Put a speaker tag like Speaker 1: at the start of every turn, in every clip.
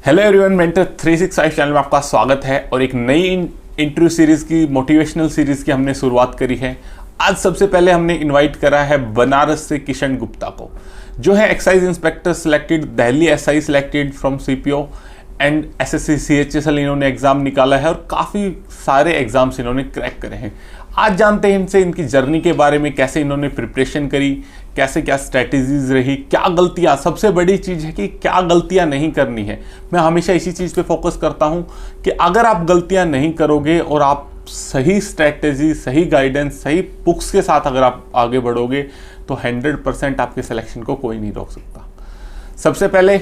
Speaker 1: Hello everyone, mentor 365 channel में आपका स्वागत है और एक नई इंटरव्यू सीरीज की, मोटिवेशनल सीरीज की हमने शुरुआत करी है। आज सबसे पहले हमने इनवाइट करा है बनारस से किशन गुप्ता को, जो है excise inspector selected, Delhi SI selected from CPO and SSC CHSL इन्होंने एग्जाम निकाला है और काफ़ी सारे एग्जाम्स इन्होंने क्रैक करे हैं। आज जानते हैं इनसे इनकी जर्नी के बारे में, कैसे इन्होंने प्रिपरेशन करी, कैसे क्या स्ट्रैटेजीज रही, क्या गलतियां, सबसे बड़ी चीज़ है कि क्या गलतियां नहीं करनी है। मैं हमेशा इसी चीज़ पे फोकस करता हूं कि अगर आप गलतियां नहीं करोगे और आप सही स्ट्रैटेजी, सही गाइडेंस, सही बुक्स के साथ अगर आप आगे बढ़ोगे तो 100% आपके सिलेक्शन को कोई नहीं रोक सकता। सबसे पहले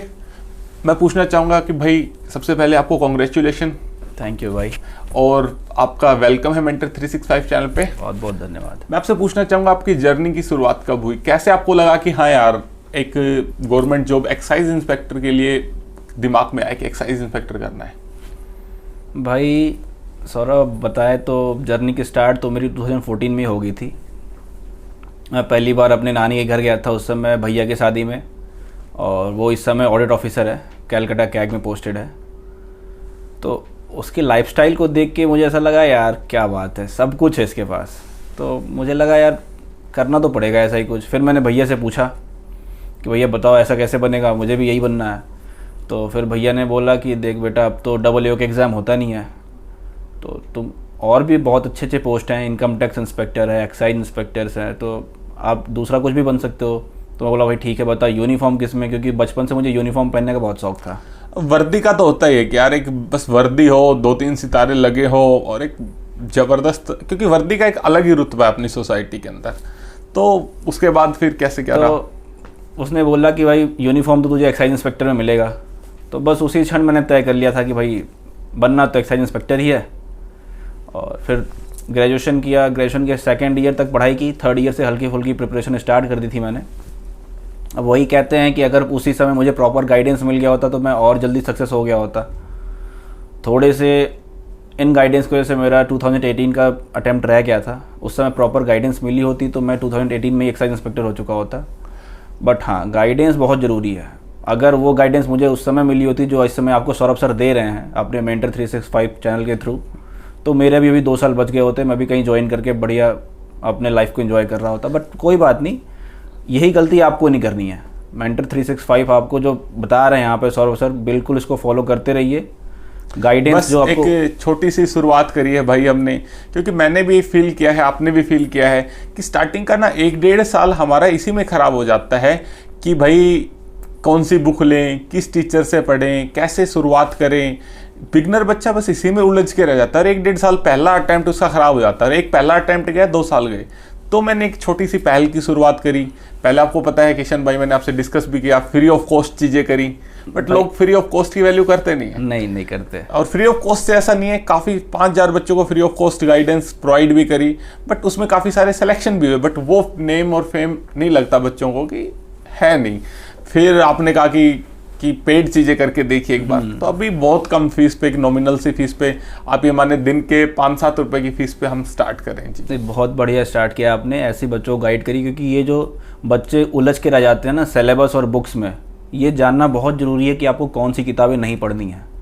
Speaker 1: मैं पूछना चाहूँगा कि भाई, सबसे पहले आपको कॉन्ग्रेचुलेशन।
Speaker 2: थैंक यू भाई, और
Speaker 1: आपका वेलकम है मेंटर 365 चैनल पे।
Speaker 2: बहुत बहुत धन्यवाद।
Speaker 1: मैं आपसे पूछना चाहूँगा आपकी जर्नी की शुरुआत कब हुई, कैसे आपको लगा कि हाँ यार, एक गवर्नमेंट जॉब एक्साइज इंस्पेक्टर के लिए दिमाग में आया कि एक्साइज इंस्पेक्टर करना है?
Speaker 2: भाई सौरभ बताए तो जर्नी की स्टार्ट तो मेरी 2014 में हो गई थी। मैं पहली बार अपने नानी के घर गया था, उस समय भैया की शादी में, और वो इस समय ऑडिट ऑफिसर है, कैलकाटा कैग में पोस्टेड है। तो उसकी लाइफस्टाइल को देख के मुझे ऐसा लगा यार क्या बात है, सब कुछ है इसके पास, तो मुझे लगा यार करना तो पड़ेगा ऐसा ही कुछ। फिर मैंने भैया से पूछा कि भैया बताओ ऐसा कैसे बनेगा, मुझे भी यही बनना है। तो फिर भैया ने बोला कि देख बेटा, अब तो AAA का एग्ज़ाम होता नहीं है, तो तुम और भी बहुत अच्छे अच्छे पोस्ट हैं, इनकम टैक्स इंस्पेक्टर है, एक्साइज इंस्पेक्टर्स हैं, तो आप दूसरा कुछ भी बन सकते हो। तो मैं बोला भाई ठीक है, बता यूनिफॉर्म किस में, क्योंकि बचपन से मुझे यूनिफॉर्म पहनने का बहुत शौक था।
Speaker 1: वर्दी का तो होता ही है कि यार एक बस वर्दी हो, 2-3 सितारे लगे हो और एक जबरदस्त, क्योंकि वर्दी का एक अलग ही रुतबा है अपनी सोसाइटी के अंदर। तो उसके बाद फिर कैसे क्या रहा?
Speaker 2: उसने बोला कि भाई यूनिफॉर्म तो तुझे एक्साइज इंस्पेक्टर में मिलेगा। तो बस उसी क्षण मैंने तय कर लिया था कि भाई बनना तो एक्साइज इंस्पेक्टर ही है। और फिर ग्रेजुएशन किया, ग्रेजुएशन के सेकेंड ईयर तक पढ़ाई की, थर्ड ईयर से हल्की फुल्की प्रिपरेशन स्टार्ट कर दी थी मैंने। अब वही कहते हैं कि अगर उसी समय मुझे प्रॉपर गाइडेंस मिल गया होता तो मैं और जल्दी सक्सेस हो गया होता। थोड़े से इन गाइडेंस की वजह से मेरा 2018 का अटैम्प्ट रह गया था। उस समय प्रॉपर गाइडेंस मिली होती तो मैं 2018 में ही एक्साइज इंस्पेक्टर हो चुका होता। बट हाँ, गाइडेंस बहुत ज़रूरी है। अगर वो गाइडेंस मुझे उस समय मिली होती जो इस समय आपको सौरभ सर दे रहे हैं अपने मेंटर 365 चैनल के थ्रू, तो मेरे भी अभी 2 साल बच गए होते, मैं भी कहीं ज्वाइन करके बढ़िया अपने लाइफ को एंजॉय कर रहा होता। बट कोई बात नहीं, यही गलती आपको नहीं करनी है। मेंटर 365 आपको जो बता रहे हैं यहाँ पे सौरभ सर, बिल्कुल इसको फॉलो करते रहिए। गाइडेंस जो आपको,
Speaker 1: एक छोटी सी शुरुआत करी है भाई हमने, क्योंकि मैंने भी फील किया है, आपने भी फील किया है कि स्टार्टिंग का ना 1-1.5 साल हमारा इसी में ख़राब हो जाता है कि भाई कौन सी बुक लें, किस टीचर से पढ़ें, कैसे शुरुआत करें। बिगनर बच्चा बस इसी में उलझ के रह जाता है और 1-1.5 साल पहला अटैम्प्ट उसका ख़राब हो जाता है। एक पहला अटैम्प्ट गया, 2 साल गए। तो मैंने एक छोटी सी पहल की शुरुआत करी। पहले आपको पता है किशन भाई, मैंने आपसे डिस्कस भी किया, फ्री ऑफ कॉस्ट चीज़ें करी। बट लोग फ्री ऑफ कॉस्ट की वैल्यू करते नहीं है।
Speaker 2: नहीं करते।
Speaker 1: और फ्री ऑफ कॉस्ट से ऐसा नहीं है, काफ़ी 5000 बच्चों को free of cost guidance provide भी करी, बट उसमें काफ़ी सारे सिलेक्शन भी हुए, बट वो नेम और फेम नहीं लगता बच्चों को कि है नहीं। फिर आपने कहा कि पेड चीज़ें करके देखिए एक बार। तो अभी बहुत कम फीस पे, एक नॉमिनल सी फीस पे, आप ये माने दिन के 5-7 रुपए की फीस पे हम स्टार्ट करें जी।
Speaker 2: बहुत बढ़िया स्टार्ट किया आपने, ऐसे बच्चों को गाइड करी, क्योंकि ये जो बच्चे उलझ के रह जाते हैं ना सिलेबस और बुक्स में, ये जानना बहुत ज़रूरी है कि आपको कौन सी किताबें नहीं पढ़नी है।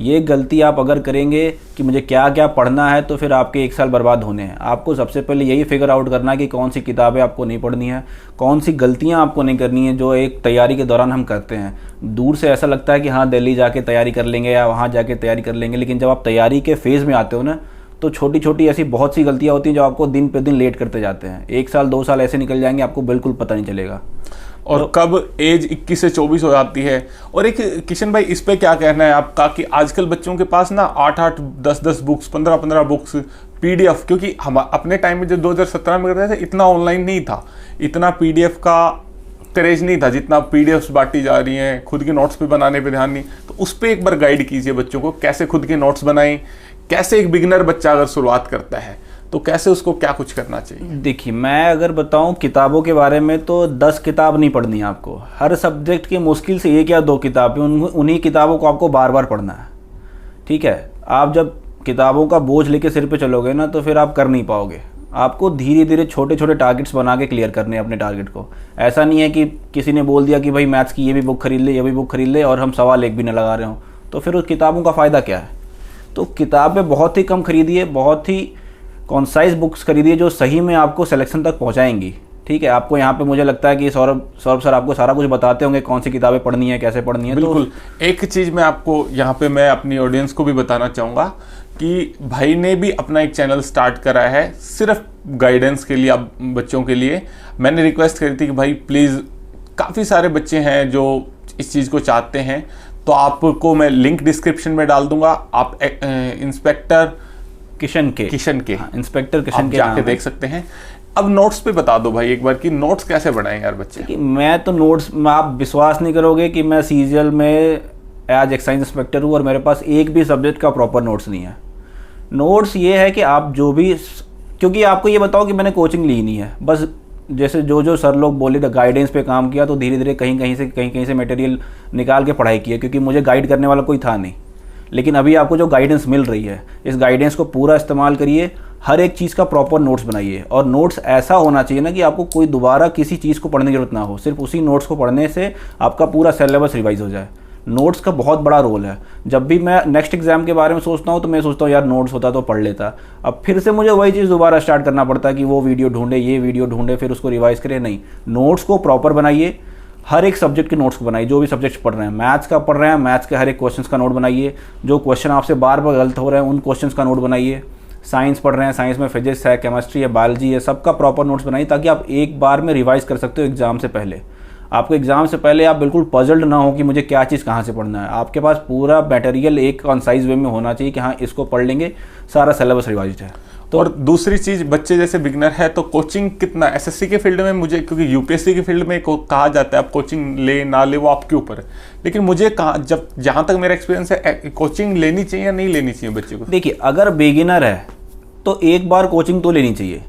Speaker 2: ये गलती आप अगर करेंगे कि मुझे क्या क्या पढ़ना है, तो फिर आपके 1 साल बर्बाद होने हैं। आपको सबसे पहले यही फिगर आउट करना है कि कौन सी किताबें आपको नहीं पढ़नी है, कौन सी गलतियां आपको नहीं करनी है जो एक तैयारी के दौरान हम करते हैं। दूर से ऐसा लगता है कि हाँ दिल्ली जाके तैयारी कर लेंगे या वहाँ जाके तैयारी कर लेंगे, लेकिन जब आप तैयारी के फेज़ में आते हो ना, तो छोटी छोटी ऐसी बहुत सी गलतियाँ होती हैं जो आपको दिन पे दिन लेट करते जाते हैं। 1 साल 2 साल ऐसे निकल जाएंगे, आपको बिल्कुल पता नहीं चलेगा।
Speaker 1: और तो कब एज 21 से 24 हो जाती है। और एक किशन भाई, इस पे क्या कहना है आपका कि आजकल बच्चों के पास ना 8-8, 10-10 बुक्स, 15-15 बुक्स, पीडीएफ, क्योंकि हम अपने टाइम में जब 2017 में करते थे इतना ऑनलाइन नहीं था, इतना पीडीएफ का क्रेज नहीं था जितना पीडीएफ्स बांटी जा रही हैं, खुद के नोट्स पे बनाने पे ध्यान नहीं। तो उस पर एक बार गाइड कीजिए बच्चों को, कैसे खुद के नोट्स बनाएं, कैसे एक बिगिनर बच्चा अगर शुरुआत करता है तो कैसे उसको क्या कुछ करना चाहिए।
Speaker 2: देखिए, मैं अगर बताऊं किताबों के बारे में, तो 10 किताब नहीं पढ़नी है आपको। हर सब्जेक्ट की मुश्किल से 1 या 2 किताबें, उन्हीं किताबों को आपको बार बार पढ़ना है। ठीक है, आप जब किताबों का बोझ लेके सिर पे चलोगे ना, तो फिर आप कर नहीं पाओगे। आपको धीरे धीरे छोटे छोटे टारगेट्स बना के क्लियर करने हैं अपने टारगेट को। ऐसा नहीं है कि किसी ने बोल दिया कि भाई मैथ्स की ये भी बुक खरीद ले, ये भी बुक खरीद ले, और हम सवाल एक भी ना लगा रहे हो, तो फिर उस किताबों का फ़ायदा क्या है? तो किताबें बहुत ही कम खरीदिए, बहुत ही कॉन्साइज बुक्स खरीदिए जो सही में आपको सिलेक्शन तक पहुंचाएंगी। ठीक है, आपको यहाँ पे मुझे लगता है कि सौरभ सर आपको सारा कुछ बताते होंगे, कौन सी किताबें पढ़नी है, कैसे पढ़नी है।
Speaker 1: बिल्कुल। एक चीज़ मैं आपको यहाँ पे मैं अपनी ऑडियंस को भी बताना चाहूँगा कि भाई ने भी अपना एक चैनल स्टार्ट करा है सिर्फ गाइडेंस के लिए, अब बच्चों के लिए। मैंने रिक्वेस्ट करी थी कि भाई प्लीज़, काफ़ी सारे बच्चे हैं जो इस चीज़ को चाहते हैं, तो आपको मैं लिंक डिस्क्रिप्शन में डाल दूंगा। आप इंस्पेक्टर
Speaker 2: किशन के इंस्पेक्टर किशन के
Speaker 1: जाके देख सकते हैं। अब नोट्स पे बता दो भाई एक बार कि नोट्स कैसे बनाएं यार बच्चे।
Speaker 2: कि मैं तो नोट्स, आप विश्वास नहीं करोगे कि मैं सीजीएल में एज एक्साइज इंस्पेक्टर हूँ और मेरे पास एक भी सब्जेक्ट का प्रॉपर नोट्स नहीं है। नोट्स ये है कि आप जो भी, क्योंकि आपको ये बताओ कि मैंने कोचिंग ली नहीं है, बस जैसे जो सर लोग बोले तो गाइडेंस पे काम किया, तो धीरे धीरे कहीं से मटेरियल निकाल के पढ़ाई की है, क्योंकि मुझे गाइड करने वाला कोई था नहीं। लेकिन अभी आपको जो गाइडेंस मिल रही है, इस गाइडेंस को पूरा इस्तेमाल करिए, हर एक चीज़ का प्रॉपर नोट्स बनाइए। और नोट्स ऐसा होना चाहिए ना कि आपको कोई दोबारा किसी चीज़ को पढ़ने की जरूरत ना हो, सिर्फ उसी नोट्स को पढ़ने से आपका पूरा सिलेबस रिवाइज हो जाए। नोट्स का बहुत बड़ा रोल है। जब भी मैं नेक्स्ट एग्जाम के बारे में सोचता हूँ तो मैं सोचता हूँ यार नोट्स होता तो पढ़ लेता, अब फिर से मुझे वही चीज़ दोबारा स्टार्ट करना पड़ता है कि वो वीडियो ढूंढे, ये वीडियो ढूंढे, फिर उसको रिवाइज करें। नहीं, नोट्स को प्रॉपर बनाइए, हर एक सब्जेक्ट के नोट्स को बनाइए। जो भी सब्जेक्ट्स पढ़ रहे हैं, मैथ्स का पढ़ रहे हैं, मैथ्स के हर एक क्वेश्चन का नोट बनाइए। जो क्वेश्चन आपसे बार बार गलत हो रहे हैं उन क्वेश्चन का नोट बनाइए। साइंस पढ़ रहे हैं, साइंस में फिजिक्स है, केमिस्ट्री है, बायोलॉजी है, सबका प्रॉपर नोट्स बनाइए ताकि आप एक बार में रिवाइज कर सकते हो एग्जाम से पहले। आपको एग्जाम से पहले आप बिल्कुल पजल्ड ना हो कि मुझे क्या चीज़ कहाँ से पढ़ना है। आपके पास पूरा मटेरियल एक कॉन्साइज वे में होना चाहिए कि हाँ इसको पढ़ लेंगे, सारा सिलेबस रिवाइज है।
Speaker 1: तो और दूसरी चीज, बच्चे जैसे बिगनर है तो कोचिंग कितना, एसएससी के फील्ड में मुझे, क्योंकि यूपीएससी के फील्ड में कहा जाता है आप कोचिंग ले ना ले वो आपके ऊपर है, लेकिन मुझे जब जहां तक मेरा एक्सपीरियंस है, कोचिंग लेनी चाहिए या नहीं लेनी चाहिए बच्चे को?
Speaker 2: देखिए, अगर बिगिनर है तो एक बार कोचिंग तो लेनी चाहिए,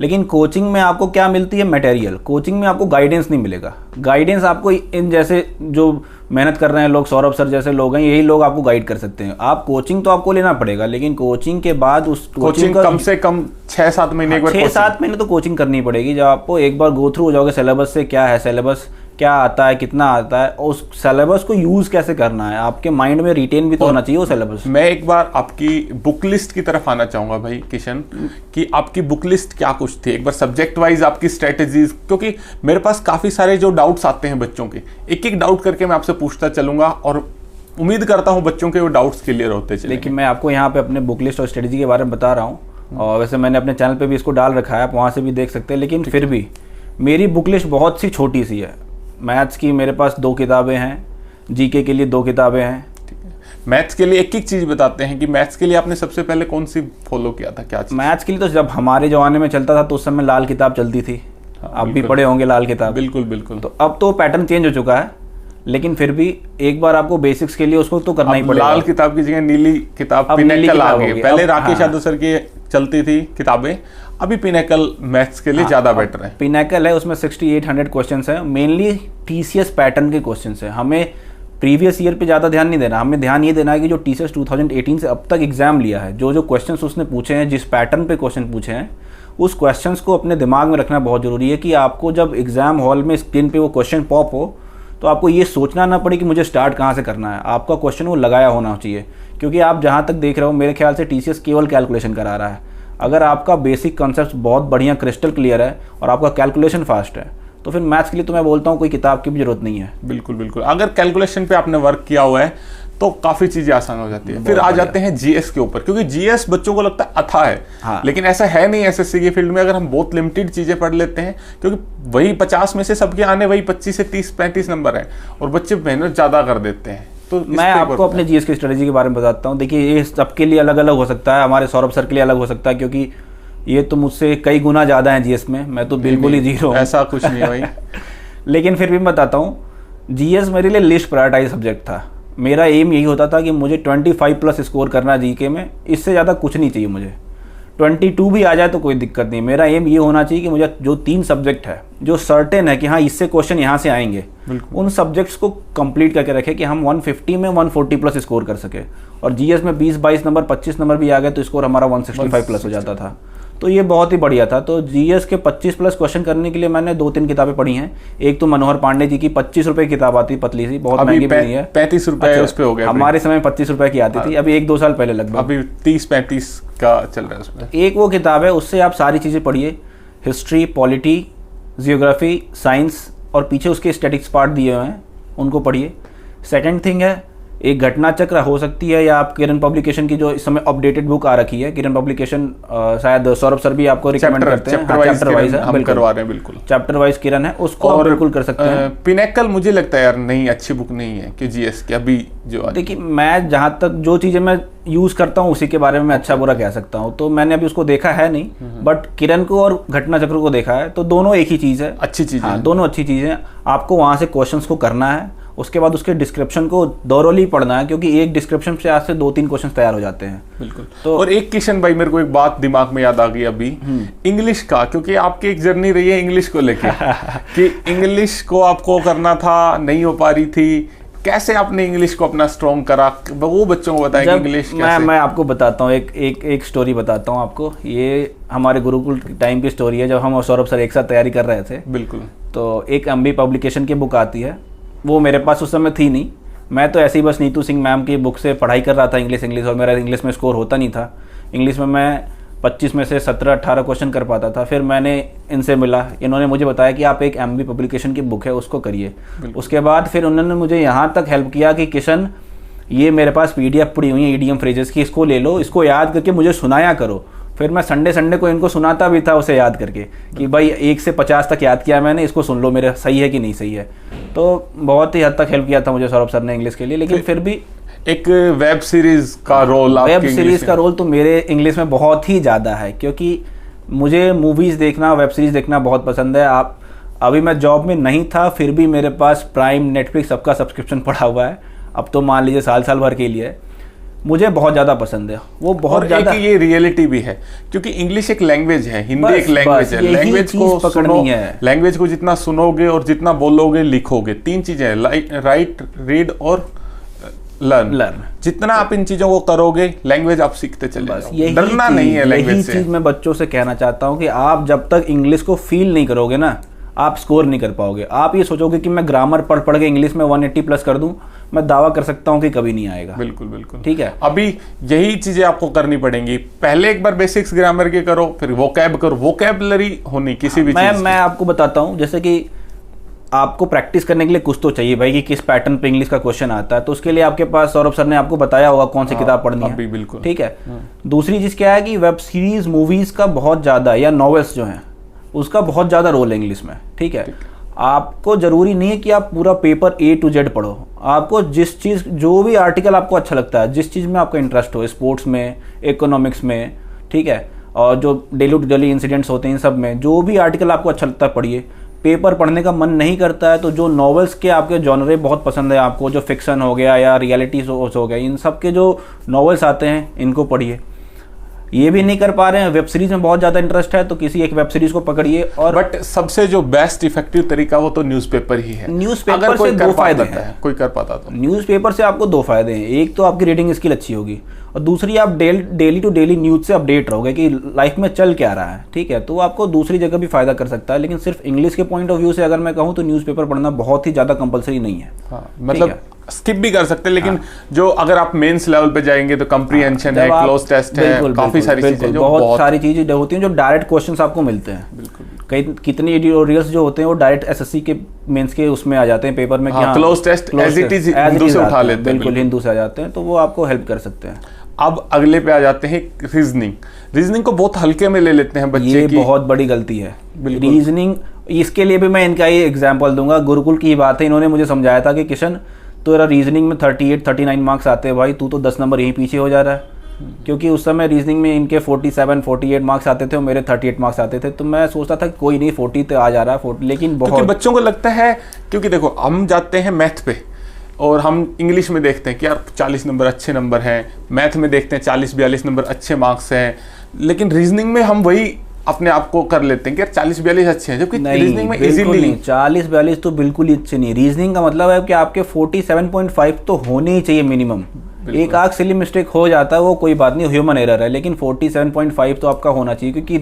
Speaker 2: लेकिन कोचिंग में आपको क्या मिलती है? मटेरियल। कोचिंग में आपको गाइडेंस नहीं मिलेगा। गाइडेंस आपको इन जैसे जो मेहनत कर रहे हैं लोग, सौरभ सर जैसे लोग हैं, यही लोग आपको गाइड कर सकते हैं। आप कोचिंग तो आपको लेना पड़ेगा, लेकिन कोचिंग के बाद उस
Speaker 1: कोचिंग कम से कम 6-7 महीने,
Speaker 2: 6-7 महीने तो कोचिंग करनी पड़ेगी। जब आपको एक बार गो थ्रू हो जाओगे सिलेबस से, क्या है सिलेबस, क्या आता है, कितना आता है, और उस सिलेबस को यूज कैसे करना है, आपके माइंड में रिटेन भी तो होना चाहिए वो सिलेबस।
Speaker 1: मैं एक बार आपकी बुक लिस्ट की तरफ आना चाहूंगा भाई किशन, कि आपकी बुक लिस्ट क्या कुछ थी, एक बार सब्जेक्ट वाइज आपकी स्ट्रेटेजीज, क्योंकि मेरे पास काफी सारे जो डाउट्स आते हैं बच्चों के, एक एक डाउट करके मैं आपसे पूछता चलूंगा और उम्मीद करता हूँ बच्चों के वो डाउट्स क्लियर होते चलेंगे।
Speaker 2: लेकिन मैं आपको यहाँ पे अपने बुक लिस्ट और स्ट्रेटेजी के बारे में बता रहा हूँ, और वैसे मैंने अपने चैनल पे भी इसको डाल रखा है, आप वहाँ से भी देख सकते हैं। लेकिन फिर भी मेरी बुक लिस्ट बहुत सी छोटी सी है। मैथ्स की मेरे पास 2 किताबें हैं, जीके के लिए 2 किताबें हैं।
Speaker 1: मैथ्स के लिए एक एक चीज बताते हैं कि मैथ्स के लिए आपने सबसे पहले कौन सी फॉलो किया था, क्या चीज?
Speaker 2: मैथ्स के लिए तो जब हमारे जमाने में चलता था तो उस समय लाल किताब चलती थी। आप भी पढ़े होंगे लाल किताब।
Speaker 1: बिल्कुल बिल्कुल।
Speaker 2: तो अब तो पैटर्न चेंज हो चुका है, लेकिन फिर भी एक बार आपको बेसिक्स के लिए उसको तो करना ही पड़ेगा।
Speaker 1: लाल किताब की जगह नीली किताब पिनेकल आ गई। पहले राकेश यादव सर की चलती थी किताबें, अभी पिनेकल मैथ्स के लिए ज्यादा बेटर है।
Speaker 2: पिनेकल है, उसमें 6800 क्वेश्चंस हैं, मेनली टीसीएस पैटर्न के क्वेश्चंस हैं। हमें प्रीवियस ईयर पे ज़्यादा ध्यान नहीं देना, हमें ध्यान ये देना है कि जो टीसीएस 2018 से अब तक एग्जाम लिया है, जो क्वेश्चंस उसने पूछे हैं, जिस पैटर्न पे क्वेश्चन पूछे हैं, उस क्वेश्चंस को अपने दिमाग में रखना बहुत ज़रूरी है कि आपको जब एग्जाम हॉल में स्क्रीन पे वो क्वेश्चन पॉप हो तो आपको ये सोचना ना पड़े कि मुझे स्टार्ट कहाँ से करना है। आपका क्वेश्चन वो लगाया होना चाहिए, क्योंकि आप जहाँ तक देख रहे हो मेरे ख्याल से टीसीएस केवल कैलकुलेशन करा रहा है। अगर आपका बेसिक कॉन्सेप्ट बहुत बढ़िया क्रिस्टल क्लियर है और आपका कैलकुलेशन फास्ट है, तो फिर मैथ्स के लिए तो मैं बोलता हूँ कोई किताब की भी जरूरत नहीं है।
Speaker 1: बिल्कुल बिल्कुल। अगर कैलकुलेशन पे आपने वर्क किया हुआ है तो काफी चीजें आसान हो जाती है। फिर आ जाते हैं जीएस के ऊपर, क्योंकि जीएस बच्चों को लगता है अथा है।
Speaker 2: हाँ।
Speaker 1: लेकिन ऐसा है नहीं एसएससी के फील्ड में। अगर हम बहुत लिमिटेड चीजें पढ़ लेते हैं, क्योंकि वही 50 में से सबके आने वही 25 से 30-35 नंबर है और बच्चे मेहनत ज्यादा कर देते हैं। तो
Speaker 2: मैं आपको अपने जीएस की स्ट्रेटेजी के बारे में बताता हूँ। देखिए, ये सबके लिए अलग अलग हो सकता है, हमारे सौरभ सर के लिए अलग हो सकता है, क्योंकि ये तो मुझसे कई गुना ज़्यादा है जीएस में, मैं तो बिल्कुल ही जीरो हूँ।
Speaker 1: ऐसा कुछ नहीं भाई।
Speaker 2: लेकिन फिर भी मैं बताता हूँ, जीएस मेरे लिए लिस्ट प्रायोरिटाइज सब्जेक्ट था। मेरा एम यही होता था कि मुझे 25+ स्कोर करना जीके में, इससे ज़्यादा कुछ नहीं चाहिए मुझे। 22 भी आ जाए तो कोई दिक्कत नहीं। मेरा एम ये होना चाहिए कि मुझे जो 3 सब्जेक्ट है जो सर्टेन है कि हाँ इससे क्वेश्चन यहाँ से आएंगे, उन सब्जेक्ट्स को कंप्लीट करके रखें कि हम 150 में 140+ स्कोर कर सके। और जीएस में 20-22 नंबर 25 नंबर भी आ गए तो स्कोर हमारा 165+ हो जाता था। तो ये बहुत ही बढ़िया था। तो जीएस के 25 प्लस क्वेश्चन करने के लिए मैंने 2-3 किताबें पढ़ी हैं। एक तो मनोहर पांडे जी की 25 रुपए की किताब आती, पतली सी, बहुत महंगी भी नहीं है।
Speaker 1: 35 रुपए उस पे हो गया।
Speaker 2: हमारे समय 25 रुपए की आती थी, अभी 1-2 साल पहले लगभग।
Speaker 1: अभी 30-35 का चल रहा है उसमें।
Speaker 2: एक वो किताब है, उससे आप सारी चीज़ें पढ़िए, हिस्ट्री, पॉलिटी, जियोग्राफी, साइंस, और पीछे उसके स्टैटिक्स पार्ट दिए हुए हैं, उनको पढ़िए। सेकंड थिंग है, एक घटना चक्र हो सकती है, या आप किरण पब्लिकेशन की जो इस समय अपडेटेड बुक आ रखी है, किरण पब्लिकेशन, शायद सौरभ सर भी आपको रिकमेंड करते हैं।
Speaker 1: चैप्टर वाइज हम करवा रहे हैं, बिल्कुल
Speaker 2: चैप्टर वाइज किरण है, उसको आप बिल्कुल कर सकते हैं।
Speaker 1: पिनेकल मुझे लगता है यार नहीं, अच्छी बुक नहीं है कि जीएस की अभी जो।
Speaker 2: देखिए, मैं जहाँ तक जो चीज़ें मैं यूज़ करता हूँ उसी के बारे में मैं अच्छा बुरा कह सकता हूँ। तो मैंने अभी उसको देखा है नहीं, बट किरण को और घटना चक्र को देखा है, तो दोनों एक ही चीज़ है,
Speaker 1: अच्छी चीज़ है,
Speaker 2: दोनों अच्छी चीज़ें हैं। आपको वहाँ से क्वेश्चंस को करना है, उसके बाद उसके डिस्क्रिप्शन को दोरोली पढ़ना है, क्योंकि एक डिस्क्रिप्शन से आज से 2-3 क्वेश्चन तैयार हो जाते हैं।
Speaker 1: बिल्कुल। तो और एक किशन भाई, मेरे को एक बात दिमाग में याद आ गई अभी, इंग्लिश का, क्योंकि आपकी एक जर्नी रही है इंग्लिश को लेके कि इंग्लिश को आपको करना था, नहीं हो पा रही थी, कैसे आपने इंग्लिश को अपना स्ट्रॉन्ग करा, वो बच्चों को बताएंगे इंग्लिश कैसे?
Speaker 2: मैं आपको बताता हूँ, एक स्टोरी बताता हूँ आपको। ये हमारे गुरुकुल टाइम की स्टोरी है, जब हम और सौरभ सर एक साथ तैयारी कर रहे थे।
Speaker 1: बिल्कुल।
Speaker 2: तो एक एमबी पब्लिकेशन की बुक आती है, वो मेरे पास उस समय थी नहीं, मैं तो ऐसे ही बस नीतू सिंह मैम की बुक से पढ़ाई कर रहा था इंग्लिश, और मेरा इंग्लिश में स्कोर होता नहीं था। इंग्लिश में मैं 25 में से 17-18 क्वेश्चन कर पाता था। फिर मैंने इनसे मिला, इन्होंने मुझे बताया कि आप एक एमबी पब्लिकेशन की बुक है उसको करिए। उसके बाद फिर उन्होंने मुझे यहाँ तक हेल्प किया कि किशन, ये मेरे पास पीडीएफ पड़ी हुई है ईडीएम फ्रेजेस की, इसको ले लो, इसको याद करके मुझे सुनाया करो। फिर मैं संडे को इनको सुनाता भी था उसे याद करके कि भाई 1 से 50 तक याद किया मैंने, इसको सुन लो, मेरा सही है कि नहीं सही है। तो बहुत ही हद तक हेल्प किया था मुझे सौरभ सर ने इंग्लिश के लिए। लेकिन फिर भी
Speaker 1: एक वेब सीरीज का रोल,
Speaker 2: वेब सीरीज का रोल तो मेरे इंग्लिश में बहुत ही ज़्यादा है, क्योंकि मुझे मूवीज़ देखना, वेब सीरीज़ देखना बहुत पसंद है। आप अभी मैं जॉब में नहीं था, फिर भी मेरे पास प्राइम, नेटफ्लिक्स सबका सब्सक्रिप्शन पड़ा हुआ है। अब तो मान लीजिए साल भर के लिए। मुझे बहुत ज़्यादा पसंद है वो, बहुत ज़्यादा।
Speaker 1: ये रियलिटी भी है, क्योंकि इंग्लिश एक लैंग्वेज है, हिंदी एक लैंग्वेज है। लैंग्वेज को पकड़नी है, लैंग्वेज को जितना सुनोगे और जितना बोलोगे, लिखोगे, 3 चीजें हैं, राइट, रीड और लर्न। जितना आप इन चीजों को करोगे, लैंग्वेज आप सीखते चले जाओगे। डरना नहीं है लैंग्वेज से।
Speaker 2: यही चीज मैं बच्चों से कहना चाहता हूँ कि आप जब तक इंग्लिश को फील नहीं करोगे ना, आप स्कोर नहीं कर पाओगे। आप ये सोचोगे कि मैं ग्रामर पढ़ के इंग्लिश में 180 प्लस कर दूं, मैं दावा कर सकता हूं कि कभी नहीं आएगा।
Speaker 1: बिल्कुल बिल्कुल,
Speaker 2: ठीक है।
Speaker 1: अभी यही चीजें आपको करनी पड़ेंगी। पहले एक बार बेसिक्स ग्रामर के करो, फिर वोकैब करो। वोकैबुलरी होनी किसी भी चीज।
Speaker 2: मैं आपको बताता हूं, जैसे कि आपको प्रैक्टिस करने के लिए कुछ तो चाहिए भाई, कि किस पैटर्न पे इंग्लिश का क्वेश्चन आता है। तो उसके लिए आपके पास सौरभ सर ने आपको बताया होगा कौन सी किताब पढ़नी है।
Speaker 1: बिल्कुल
Speaker 2: ठीक है। दूसरी चीज क्या है कि वेब सीरीज, मूवीज का बहुत ज्यादा, या नॉवेल्स जो हैं, उसका बहुत ज्यादा रोल है इंग्लिश में। ठीक है। आपको जरूरी नहीं है कि आप पूरा पेपर A to Z पढ़ो। आपको जिस चीज, जो भी आर्टिकल आपको अच्छा लगता है, जिस चीज में आपका इंटरेस्ट हो, स्पोर्ट्स में, इकोनॉमिक्स में, ठीक है, और जो डेली टू डेली इंसिडेंट्स होते हैं इन सब में, जो भी आर्टिकल आपको अच्छा लगता है पढ़िए। पेपर पढ़ने का मन नहीं करता है तो जो नॉवेल्स के आपके जॉनरे बहुत पसंद है आपको, जो फिक्शन हो गया या रियलिटी शोज हो गया, इन सब के जो नॉवेल्स आते हैं इनको पढ़िए। ये भी नहीं कर पा रहे हैं, वेब सीरीज में बहुत ज़्यादा इंटरेस्ट है, तो किसी एक वेब सीरीज को पकड़िए। और
Speaker 1: बट सबसे जो बेस्ट इफेक्टिव तरीका वो तो न्यूज़पेपर ही है।
Speaker 2: न्यूज़पेपर से 2 फायदे हैं।
Speaker 1: कोई कर पाता तो
Speaker 2: न्यूज़पेपर से आपको 2 फायदे हैं। एक तो आपकी रीडिंग स्किल अच्छी होगी, और दूसरी आप डेली टू डेली न्यूज़ से अपडेट रहोगे कि लाइफ में चल क्या रहा है। ठीक है। तो आपको दूसरी जगह भी फायदा कर सकता है। लेकिन सिर्फ इंग्लिश के पॉइंट ऑफ व्यू से अगर मैं कहूँ तो न्यूज़पेपर पढ़ना बहुत ही ज़्यादा कंपलसरी नहीं है।
Speaker 1: हाँ, मतलब स्किप भी कर सकते हैं, लेकिन जो अगर आप मेंस लेवल पे जाएंगे तो कंप्रीहेंशन है, क्लोज टेस्ट है, काफी सारी चीजें, जो
Speaker 2: बहुत सारी चीजें होती हैं जो डायरेक्ट क्वेश्चंस आपको मिलते हैं।
Speaker 1: बिल्कुल।
Speaker 2: कई कितने एडिटोरियल्स जो होते हैं वो डायरेक्ट एसएससी के मेंस के उसमें आ जाते हैं पेपर में।
Speaker 1: हाँ, cloze test as it is Hindu से उठा लेते हैं।
Speaker 2: बिल्कुल, हिंदू से आ जाते हैं, तो वो आपको हेल्प कर सकते हैं।
Speaker 1: अब अगले पे आ जाते हैं रीजनिंग को बहुत हल्के में ले लेते हैं बच्चे।
Speaker 2: ये बहुत बड़ी गलती है रीजनिंग। इसके लिए भी मैं इनका ही एग्जाम्पल दूंगा। गुरुकुल की बात है, इन्होंने मुझे समझाया था कि किशन, तेरा रीजनिंग में 38-39 मार्क्स आते हैं भाई, तू तो 10 नंबर यहीं पीछे हो जा रहा है। क्योंकि उस समय रीजनिंग में इनके 47-48 मार्क्स आते थे और मेरे 38 मार्क्स आते थे। तो मैं सोचता था कि कोई नहीं, 40 तो आ जा रहा है, लेकिन बहुत,
Speaker 1: क्योंकि बच्चों को लगता है, क्योंकि देखो हम जाते हैं मैथ पे और हम इंग्लिश में देखते हैं कि यार 40 नंबर अच्छे नंबर हैं, मैथ में देखते हैं 40-42 नंबर अच्छे मार्क्स हैं, लेकिन रीजनिंग में हम वही अपने आप को कर लेते हैं कि यार 40-42 अच्छे हैं, जबकि रीजनिंग में इजीली नहीं।
Speaker 2: 40-42 तो बिल्कुल ही अच्छे नहीं। रीजनिंग का मतलब है कि आपके 47.5 तो होने ही चाहिए मिनिमम। एक आग सिली मिस्टेक हो जाता है, वो कोई बात नहीं, ह्यूमन एरर है, लेकिन 47.5 तो आपका होना चाहिए, क्योंकि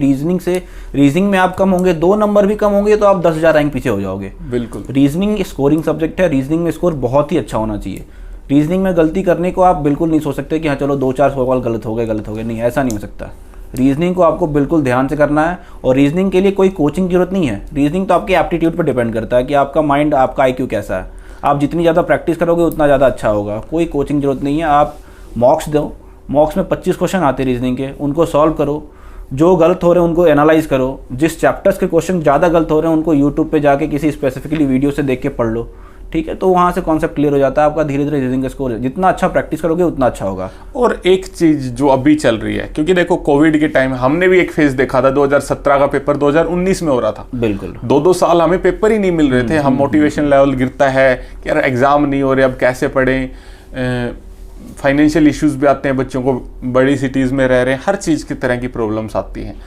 Speaker 2: रीजनिंग में आप कम होंगे, 2 नंबर भी कम होंगे तो आप 10,000 रैंक पीछे हो जाओगे।
Speaker 1: बिल्कुल,
Speaker 2: रीजनिंग स्कोरिंग सब्जेक्ट है, रीजनिंग में स्कोर बहुत ही अच्छा होना चाहिए। रीजनिंग में गलती करने को आप बिल्कुल नहीं सोच सकते कि हाँ चलो 2-4 सवाल गलत हो गए, नहीं, ऐसा नहीं हो सकता। रीजनिंग को आपको बिल्कुल ध्यान से करना है, और रीजनिंग के लिए कोई कोचिंग की जरूरत नहीं है। रीजनिंग तो आपके एप्टीट्यूड पर डिपेंड करता है कि आपका माइंड, आपका IQ कैसा है। आप जितनी ज़्यादा प्रैक्टिस करोगे उतना ज़्यादा अच्छा होगा। कोई कोचिंग जरूरत नहीं है, आप मॉक्स दो, मॉक्स में 25 क्वेश्चन आते हैं रीजनिंग के, उनको सॉल्व करो, जो गलत हो रहे हैं उनको एनालाइज करो, जिस चैप्टर्स के क्वेश्चन ज़्यादा गलत हो रहे हैं उनको यूट्यूब पे जाके किसी स्पेसिफिकली वीडियो से देख के पढ़ लो, ठीक है, तो वहाँ से कॉन्सेप्ट क्लियर हो जाता है आपका। धीरे धीरे रीजनिंग का स्कोर, जितना अच्छा प्रैक्टिस करोगे उतना अच्छा होगा।
Speaker 1: और एक चीज जो अभी चल रही है, क्योंकि देखो कोविड के टाइम हमने भी एक फेज देखा था, 2017 का पेपर 2019 में हो रहा था।
Speaker 2: बिल्कुल,
Speaker 1: 2-2 साल हमें पेपर ही नहीं मिल रहे थे। हम मोटिवेशन लेवल गिरता है कि यार एग्जाम नहीं हो रहे, अब कैसे पढ़ें। फाइनेंशियल इश्यूज भी आते हैं, बच्चों को बड़ी सिटीज में रह रहे हैं, हर चीज की तरह की प्रॉब्लम्स आती हैं।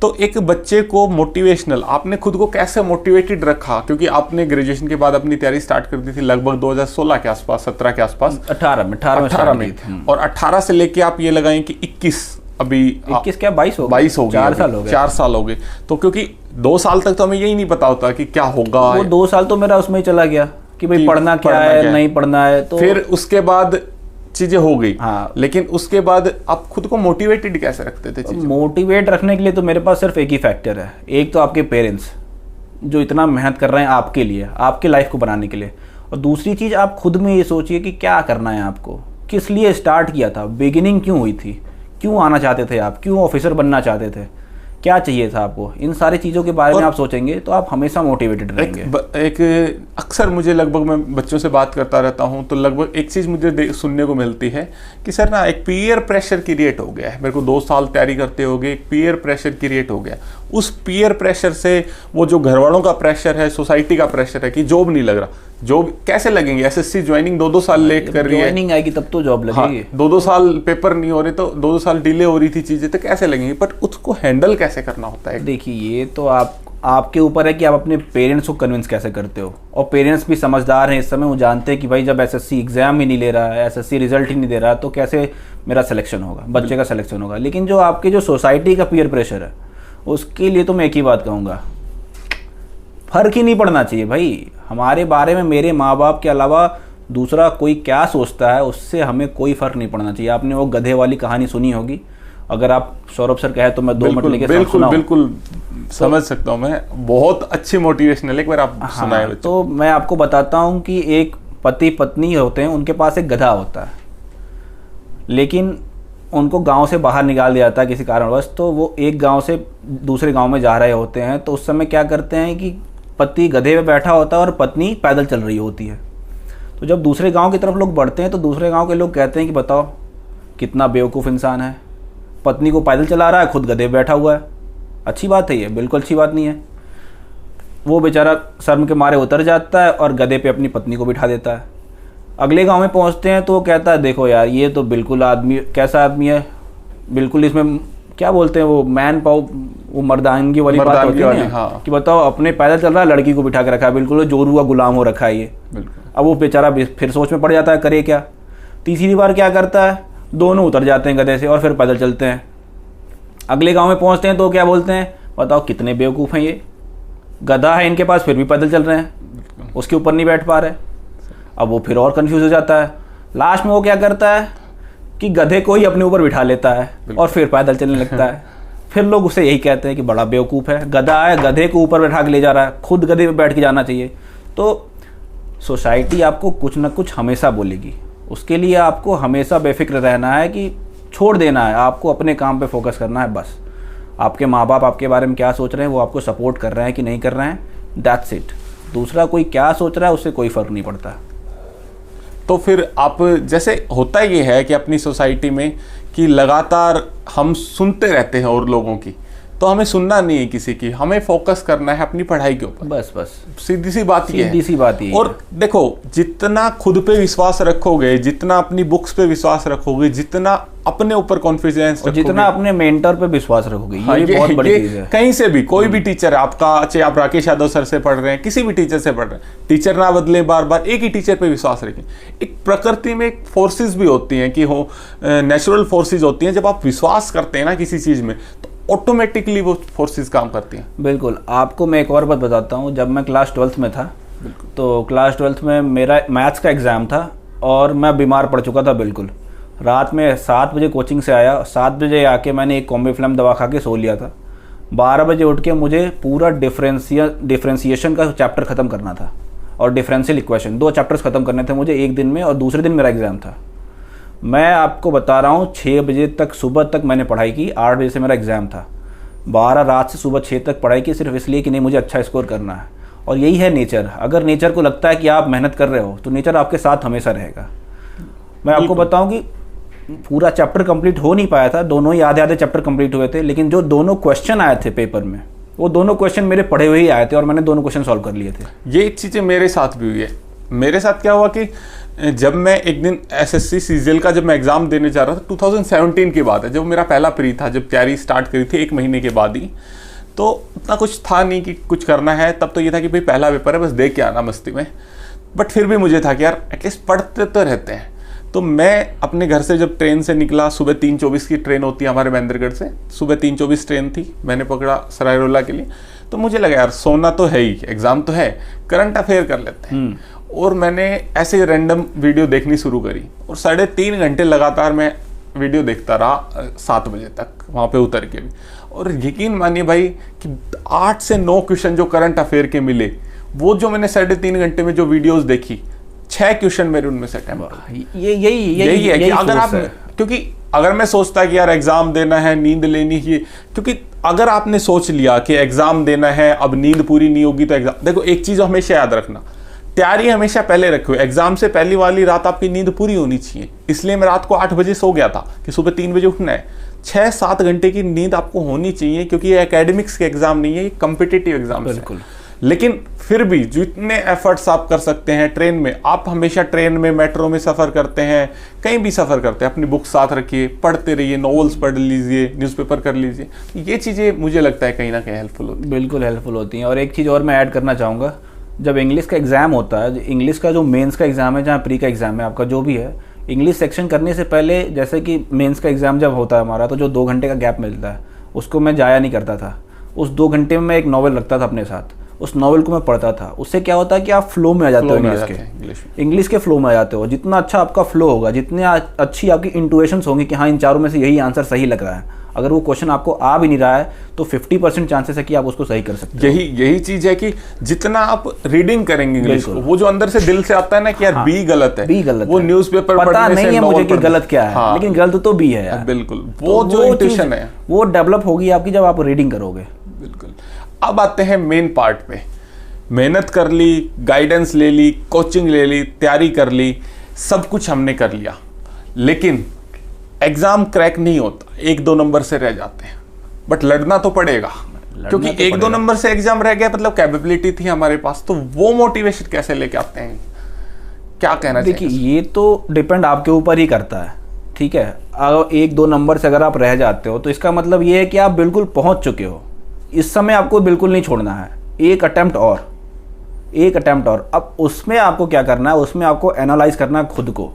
Speaker 1: तो एक बच्चे को मोटिवेशनल, आपने खुद को कैसे मोटिवेटेड रखा? क्योंकि आपने ग्रेजुएशन के बाद अपनी तैयारी स्टार्ट कर दी थी लगभग 2016 के आसपास, 17 के आसपास,
Speaker 2: 18 में,
Speaker 1: और 18 से लेके आप ये लगाएं कि 21, अभी
Speaker 2: 21 क्या 22 हो गए,
Speaker 1: 4 साल हो गए। तो क्योंकि 2 साल तक तो हमें यही नहीं पता होता कि क्या होगा।
Speaker 2: वो 2 साल तो मेरा उसमें ही चला गया कि भाई पढ़ना क्या है, नहीं पढ़ना है। तो
Speaker 1: फिर उसके बाद चीजें हो गई।
Speaker 2: हाँ,
Speaker 1: लेकिन उसके बाद आप खुद को मोटिवेटेड कैसे रखते थे?
Speaker 2: मोटिवेट रखने के लिए तो मेरे पास सिर्फ एक ही फैक्टर है। एक तो आपके पेरेंट्स जो इतना मेहनत कर रहे हैं आपके लिए, आपके लाइफ को बनाने के लिए, और दूसरी चीज़ आप खुद में ये सोचिए कि क्या करना है आपको, किस लिए स्टार्ट किया था, बिगिनिंग क्यों हुई थी, क्यों आना चाहते थे आप, क्यों ऑफिसर बनना चाहते थे, क्या चाहिए था आपको। इन सारी चीज़ों के बारे में आप सोचेंगे तो आप हमेशा मोटिवेटेड रहेंगे।
Speaker 1: एक अक्सर मुझे लगभग, मैं बच्चों से बात करता रहता हूँ तो लगभग एक चीज़ मुझे सुनने को मिलती है कि सर ना एक पीयर प्रेशर क्रिएट हो गया है, मेरे को 2 साल तैयारी करते हो गए, एक पीयर प्रेशर क्रिएट हो गया। उस पीयर प्रेशर से, वो जो घर वालों का प्रेशर है, सोसाइटी का प्रेशर है कि जॉब नहीं लग रहा, जॉब कैसे लगेंगे, SSC ज्वाइनिंग 2-2 साल लेट कर रही है,
Speaker 2: ज्वाइनिंग आएगी तब तो जॉब लगेगी।
Speaker 1: हाँ, 2-2 साल पेपर नहीं हो रहे तो 2-2 साल डिले हो रही थी चीजें, तो कैसे लगेंगी? बट उसको हैंडल कैसे करना होता है?
Speaker 2: देखिए, ये तो आपके ऊपर है कि आप अपने पेरेंट्स को कन्विंस कैसे करते हो। और पेरेंट्स भी समझदार हैं इस समय, वो जानते हैं कि भाई जब SSC एग्जाम ही नहीं ले रहा है, SSC रिजल्ट ही नहीं दे रहा है, तो कैसे मेरा सिलेक्शन होगा, बच्चे का सिलेक्शन होगा। लेकिन जो आपके जो सोसाइटी का पीयर प्रेशर है, उसके लिए तो मैं एक ही बात कहूँगा, फर्क ही नहीं पड़ना चाहिए भाई। हमारे बारे में मेरे माँ बाप के अलावा दूसरा कोई क्या सोचता है, उससे हमें कोई फर्क नहीं पड़ना चाहिए। आपने वो गधे वाली कहानी सुनी होगी, अगर आप सौरभ सर कहे तो मैं 2 मिनट लेके
Speaker 1: बिल्कुल समझ सकता हूँ मैं, बहुत अच्छी मोटिवेशनल, एक बार आप सुनाए।
Speaker 2: हाँ, तो मैं आपको बताता हूँ कि एक पति पत्नी होते हैं, उनके पास एक गधा होता है, लेकिन उनको गांव से बाहर निकाल दिया जाता है किसी कारणवश। तो वो एक गांव से दूसरे गांव में जा रहे होते हैं, तो उस समय क्या करते हैं कि पति गधे पे बैठा होता है और पत्नी पैदल चल रही होती है। तो जब दूसरे गांव की तरफ लोग बढ़ते हैं तो दूसरे गांव के लोग कहते हैं कि बताओ कितना बेवकूफ़ इंसान है, पत्नी को पैदल चला रहा है, खुद गधे पे बैठा हुआ है। अच्छी बात है ये? बिल्कुल अच्छी बात नहीं है। वो बेचारा शर्म के मारे उतर जाता है और गधे पे अपनी पत्नी को बिठा देता है। अगले गांव में पहुंचते हैं तो वो कहता है देखो यार, ये तो बिल्कुल आदमी, कैसा आदमी है, बिल्कुल इसमें क्या बोलते हैं वो मैन पावर, वो मर्दानगी वाली बात होती है ना, हाँ। कि बताओ अपने पैदल चल रहा है, लड़की को बिठा के रखा है, बिल्कुल जोरू का गुलाम हो रखा है ये। अब वो बेचारा फिर सोच में पड़ जाता है करे क्या। तीसरी बार क्या करता है, दोनों उतर जाते हैं गधे से और फिर पैदल चलते हैं। अगले गाँव में पहुँचते हैं तो क्या बोलते हैं, बताओ कितने बेवकूफ़ हैं ये, गधा है इनके पास फिर भी पैदल चल रहे हैं, उसके ऊपर नहीं बैठ पा रहे। अब वो फिर और कंफ्यूज हो जाता है। लास्ट में वो क्या करता है कि गधे को ही अपने ऊपर बिठा लेता है और फिर पैदल चलने लगता है। फिर लोग उसे यही कहते हैं कि बड़ा बेवकूफ़ है, गधा है, गधे को ऊपर बैठा के ले जा रहा है, खुद गधे पे बैठ के जाना चाहिए। तो सोसाइटी आपको कुछ ना कुछ हमेशा बोलेगी, उसके लिए आपको हमेशा बेफिक्र रहना है कि छोड़ देना है, आपको अपने काम पे फोकस करना है बस। आपके माँ बाप आपके बारे में क्या सोच रहे हैं, वो आपको सपोर्ट कर रहे हैं कि नहीं कर रहे हैं, दैट्स इट। दूसरा कोई क्या सोच रहा है उससे कोई फ़र्क नहीं पड़ता।
Speaker 1: तो फिर आप, जैसे होता ये है कि अपनी सोसाइटी में कि लगातार हम सुनते रहते हैं और लोगों की, तो हमें सुनना नहीं है किसी की, हमें फोकस करना है अपनी पढ़ाई के ऊपर।
Speaker 2: बस
Speaker 1: सीधी सी बात ये है।
Speaker 2: सीधी सी बात ये
Speaker 1: और देखो, जितना खुद पे विश्वास रखोगे, जितना अपनी बुक्स पे विश्वास रखोगे, जितना अपने ऊपर कॉन्फिडेंस
Speaker 2: और
Speaker 1: रखोगे,
Speaker 2: जितना अपने मेंटर पे विश्वास रखोगे,
Speaker 1: हाँ,
Speaker 2: ये बहुत बड़ी चीज है।
Speaker 1: कहीं से भी कोई भी टीचर है आपका, चाहे आप राकेश यादव सर से पढ़ रहे हैं, किसी भी टीचर से पढ़ रहे हैं, टीचर ना बदले, बार बार एक ही टीचर पे विश्वास रखें। एक प्रकृति में एक फोर्सेस भी होती हैं कि हो नेचुरल फोर्सेस होती हैं, जब आप विश्वास करते हैं ना किसी चीज में तो ऑटोमेटिकली वो फोर्सेस काम करती हैं।
Speaker 2: बिल्कुल। आपको मैं एक और बात बताता हूँ, जब मैं क्लास 12th में था तो क्लास 12th में मेरा मैथ्स का एग्ज़ाम था और मैं बीमार पड़ चुका था बिल्कुल। रात में 7 बजे कोचिंग से आया, 7 बजे आके मैंने एक कॉम्बीफ्लैम दवा खा के सो लिया था। 12 बजे उठ के मुझे पूरा डिफरेंशिएशन का चैप्टर ख़त्म करना था और डिफरेंशियल इक्वेशन, 2 चैप्टर्स ख़त्म करने थे मुझे एक दिन में, और दूसरे दिन मेरा एग्ज़ाम था। मैं आपको बता रहा हूँ 6 बजे तक सुबह तक मैंने पढ़ाई की, 8 बजे से मेरा एग्ज़ाम था, 12 रात से सुबह 6 तक पढ़ाई की, सिर्फ इसलिए कि नहीं मुझे अच्छा स्कोर करना है। और यही है नेचर। अगर नेचर को लगता है कि आप मेहनत कर रहे हो तो नेचर आपके साथ हमेशा रहेगा। मैं आपको बताऊं कि पूरा चैप्टर कंप्लीट हो नहीं पाया था, दोनों ही आधे आधे चैप्टर कंप्लीट हुए थे, लेकिन जो दोनों क्वेश्चन आए थे पेपर में, वो दोनों क्वेश्चन मेरे पढ़े हुए ही आए थे और मैंने दोनों क्वेश्चन सॉल्व कर लिए थे।
Speaker 1: ये चीज़ें मेरे साथ भी हुई है। मेरे साथ क्या हुआ कि जब मैं एक दिन एसएससी सीजीएल का जब मैं एग्ज़ाम देने जा रहा था, 2017 की बात है, जब मेरा पहला प्री था, जब तैयारी स्टार्ट करी थी 1 महीने के बाद ही, तो उतना कुछ था नहीं कि कुछ करना है। तब तो ये था कि भाई पहला पेपर है, बस दे के आना मस्ती में। बट फिर भी मुझे था कि यार एटलीस्ट पढ़ते तो रहते हैं। तो मैं अपने घर से जब ट्रेन से निकला, सुबह 3:24 की ट्रेन होती है हमारे महेंद्रगढ़ से, सुबह 3:24 ट्रेन थी, मैंने पकड़ा सरायरोला के लिए। तो मुझे लगा यार सोना तो है ही, एग्ज़ाम तो है, करंट अफेयर कर लेते हैं। और मैंने ऐसे रैंडम वीडियो देखनी शुरू करी और 3.5 घंटे लगातार मैं वीडियो देखता रहा 7 बजे तक वहाँ पे उतर के भी। और यकीन मानिए भाई कि 8 से 9 क्वेश्चन जो करंट अफेयर के मिले, वो जो मैंने 3.5 घंटे में जो वीडियोस देखी, 6 क्वेश्चन मेरे उनमें से अटेम्प्ट। यही है कि अगर आप, क्योंकि अगर मैं सोचता कि यार एग्जाम देना है, नींद लेनी है, क्योंकि अगर आपने सोच लिया कि एग्जाम देना है, अब नींद पूरी नहीं होगी तो एग्जाम, देखो एक चीज हमेशा याद रखना, तैयारी हमेशा पहले रखो। एग्जाम से पहली वाली रात आपकी नींद पूरी होनी चाहिए। इसलिए मैं रात को 8 बजे सो गया था कि सुबह 3 बजे उठना है। 6-7 घंटे की नींद आपको होनी चाहिए, क्योंकि ये एकेडमिक्स के एग्जाम नहीं है, ये कॉम्पिटिटिव एग्जाम है। लेकिन फिर भी जितने एफर्ट्स आप कर सकते हैं ट्रेन में, आप हमेशा ट्रेन में, मेट्रो में सफ़र करते हैं, कहीं भी सफ़र करते हैं, अपनी बुक साथ रखिए, पढ़ते रहिए, नॉवेल्स पढ़ लीजिए, न्यूज़पेपर कर लीजिए। ये चीज़ें मुझे लगता है कहीं ना कहीं हेल्पफुल होती हैं।
Speaker 2: बिल्कुल हेल्पफुल होती हैं। और एक चीज़ और मैं ऐड करना चाहूँगा, जब इंग्लिश का एग्ज़ाम होता है, इंग्लिश का जो मेंस का एग्ज़ाम है, जहाँ प्री का एग्ज़ाम है आपका जो भी है, इंग्लिश सेक्शन करने से पहले, जैसे कि मेंस का एग्ज़ाम जब होता है हमारा, तो जो 2 घंटे का गैप मिलता है उसको मैं जाया नहीं करता था। उस 2 घंटे में मैं एक नॉवल रखता था अपने साथ, उस नॉवल को मैं पढ़ता था। उससे क्या होता है कि आप फ्लो में आ जाते हो, इंग्लिश के फ्लो में आ जाते हो। जितना अच्छा आपका फ्लो होगा, जितनी अच्छी आपकी इंटुएशंस होंगी कि हाँ इन चारों में से यही आंसर सही लग रहा है, अगर वो क्वेश्चन आपको आ भी नहीं रहा है तो 50% चांसेस है कि आप उसको सही कर सकते हो।
Speaker 1: यही चीज है कि जितना आप रीडिंग करेंगे इंग्लिश को, वो जो अंदर से दिल से आता है ना कि यार बी गलत है,
Speaker 2: बी गलत
Speaker 1: वो न्यूज़पेपर
Speaker 2: पता नहीं है मुझे कि गलत क्या है, लेकिन गलत तो बी है यार।
Speaker 1: बिल्कुल, वो जो इंट्यूशन है
Speaker 2: वो डेवलप होगी आपकी जब आप रीडिंग करोगे।
Speaker 1: बिल्कुल। अब आते हैं मेन पार्ट पे। मेहनत कर ली, गाइडेंस ले ली, कोचिंग ले ली, तैयारी कर ली, सब कुछ हमने कर लिया, लेकिन एग्जाम क्रैक नहीं होता, 1-2 नंबर से रह जाते हैं। बट लड़ना तो पड़ेगा, क्योंकि 1-2 नंबर से एग्जाम रह गया मतलब कैपेबिलिटी थी हमारे पास, तो वो मोटिवेशन कैसे लेके आते हैं, क्या कहना चाहिए?
Speaker 2: देखिए, ये तो डिपेंड आपके ऊपर ही करता है, ठीक है। अगर 1-2 नंबर से अगर आप रह जाते हो तो इसका मतलब ये है कि आप बिल्कुल पहुंच चुके हो। इस समय आपको बिल्कुल नहीं छोड़ना है, एक अटेम्प्ट और। अब उसमें आपको क्या करना है, उसमें आपको एनालाइज करना है खुद को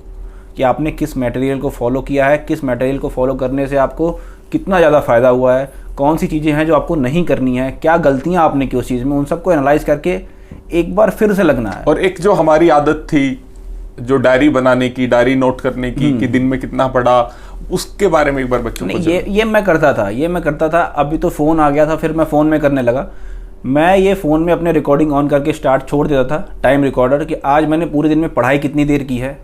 Speaker 2: कि आपने किस मटेरियल को फॉलो किया है, किस मटेरियल को फॉलो करने से आपको कितना ज़्यादा फ़ायदा हुआ है, कौन सी चीज़ें हैं जो आपको नहीं करनी है, क्या गलतियां आपने की उस चीज़ में, उन सबको एनालाइज करके एक बार फिर से लगना है।
Speaker 1: और एक जो हमारी आदत थी, जो डायरी बनाने की, डायरी नोट करने की कि दिन में कितना पढ़ा, उसके बारे में एक बार बच्चों को
Speaker 2: ये मैं करता था। अभी तो फ़ोन आ गया था, फिर मैं फ़ोन में करने लगा। मैं ये फ़ोन में अपने रिकॉर्डिंग ऑन करके स्टार्ट छोड़ देता था, टाइम रिकॉर्डर, कि आज मैंने पूरे दिन में पढ़ाई कितनी देर की है।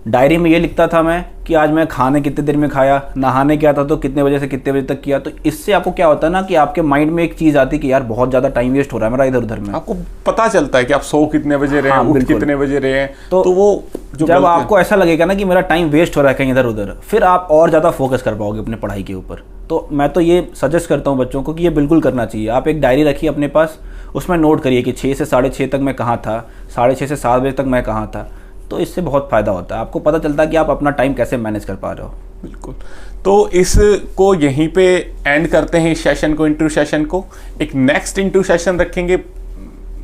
Speaker 2: डायरी में ये लिखता था मैं कि आज मैं खाने कितने देर में खाया, नहाने गया था तो कितने बजे से कितने बजे तक किया। तो इससे आपको क्या होता है ना कि आपके माइंड में एक चीज़ आती है कि यार बहुत ज़्यादा टाइम वेस्ट हो रहा है मेरा इधर उधर में।
Speaker 1: आपको पता चलता है कि आप सो कितने बजे रहे हैं, उठ कितने बजे रहे हैं। तो वो
Speaker 2: जब आपको ऐसा लगेगा ना कि मेरा टाइम वेस्ट हो रहा है कहीं इधर उधर, फिर आप और ज़्यादा फोकस कर पाओगे अपने पढ़ाई के ऊपर। तो मैं तो ये सजेस्ट करता हूँ बच्चों को कि ये बिल्कुल करना चाहिए। आप एक डायरी रखिए अपने पास, उसमें नोट करिए कि 6 से 6:30 तक मैं कहाँ था, 6:30 से 7 बजे तक मैं कहाँ था। तो इससे बहुत फ़ायदा होता है, आपको पता चलता है कि आप अपना टाइम कैसे मैनेज कर पा रहे हो।
Speaker 1: बिल्कुल। तो इसको यहीं पे एंड करते हैं, इस सेशन को, इंटरव्यू सेशन को। एक नेक्स्ट इंटरव्यू सेशन रखेंगे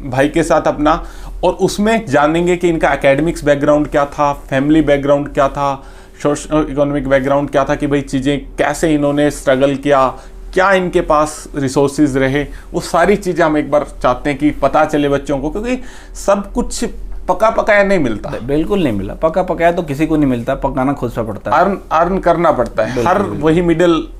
Speaker 1: भाई के साथ अपना, और उसमें जानेंगे कि इनका एकेडमिक्स बैकग्राउंड क्या था, फैमिली बैकग्राउंड क्या था, सोशल इकोनॉमिक बैकग्राउंड क्या था, कि भाई चीज़ें कैसे इन्होंने स्ट्रगल किया, क्या इनके पास रिसोर्सेज रहे। वो सारी चीज़ें हम एक बार चाहते हैं कि पता चले बच्चों को, क्योंकि सब कुछ पका पकाया नहीं मिलता।
Speaker 2: बिल्कुल नहीं मिला, पका पकाया तो किसी को नहीं मिलता, पकाना खुद से पड़ता है,
Speaker 1: अर्न करना पड़ता है। हर वही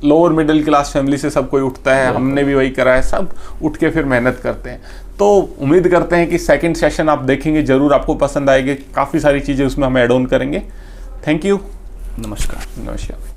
Speaker 1: लोअर मिडिल क्लास फैमिली से सब कोई उठता है, हमने भी वही करा है, सब उठ के फिर मेहनत करते हैं। तो उम्मीद करते हैं कि सेकंड सेशन आप देखेंगे, जरूर आपको पसंद आएगी, काफ़ी सारी चीज़ें उसमें हम ऐड ऑन करेंगे। Thank you.
Speaker 2: नमस्कार।
Speaker 1: नमस्कार।